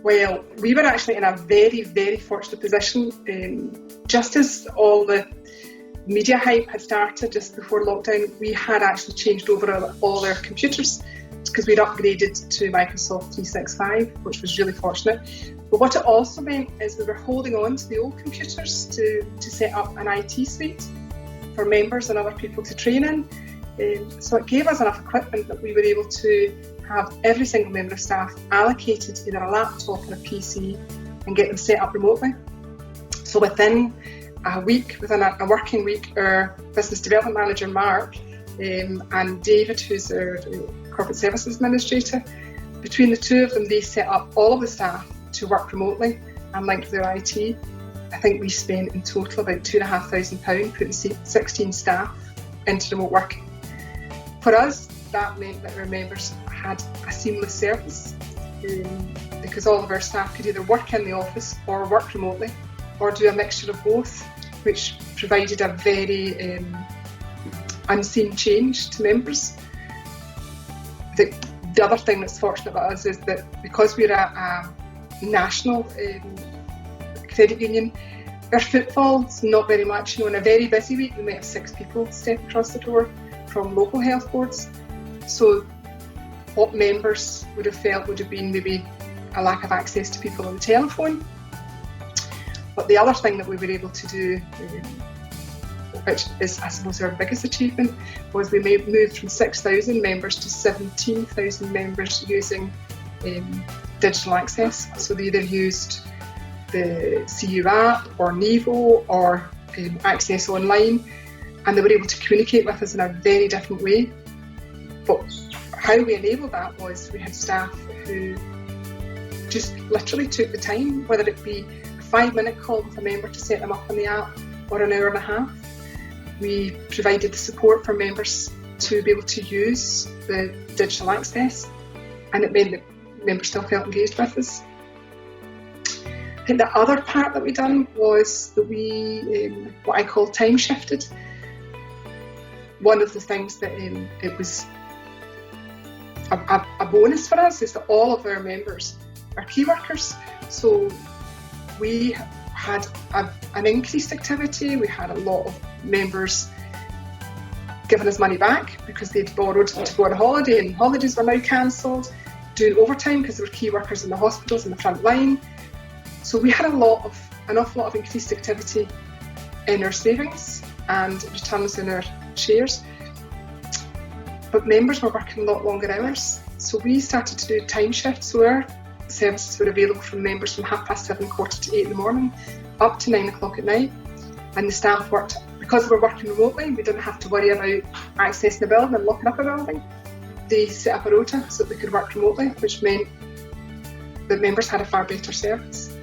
Well, we were actually in a very, very fortunate position. Just as all the media hype had started just before lockdown, we had actually changed over all our computers because we'd upgraded to Microsoft 365, which was really fortunate. But what it also meant is we were holding on to the old computers to set up an IT suite for members and other people to train in. So it gave us enough equipment that we were able to have every single member of staff allocated either a laptop or a PC and get them set up remotely. So within a week, within a working week, our business development manager, Mark, and David, who's our corporate services administrator, between the two of them, they set up all of the staff to work remotely and linked with their IT. I think we spent in total about £2,500 putting 16 staff into remote working. For us, that meant that our members had a seamless service because all of our staff could either work in the office or work remotely or do a mixture of both, which provided a very unseen change to members. The other thing that's fortunate about us is that because we're a national credit union, our footfall's not very much. In a very busy week, we might have 6 people step across the door from local health boards. So what members would have felt would have been maybe a lack of access to people on the telephone. But the other thing that we were able to do, which is I suppose our biggest achievement, was we moved from 6,000 members to 17,000 members using digital access. So they either used the CU app or Nevo or Access Online, and they were able to communicate with us in a very different way. But how we enabled that was we had staff who just literally took the time, whether it be a 5-minute call with a member to set them up on the app or an hour and a half. We provided the support for members to be able to use the digital access, and it meant that members still felt engaged with us. I think the other part that we done was that we, what I call time shifted. One of the things that it was a bonus for us is that all of our members are key workers. So we had an increased activity. We had a lot of members giving us money back because they'd borrowed to go on holiday and holidays were now cancelled, doing overtime because they were key workers in the hospitals in the front line. So we had an awful lot of increased activity in our savings and returns in our shares. But members were working a lot longer hours. So we started to do time shifts. So our services were available from members from 7:30, 7:45 in the morning, up to 9 o'clock at night. And the staff worked, because we were working remotely, we didn't have to worry about accessing the building and locking up a building. They set up a rota so that they could work remotely, which meant that members had a far better service.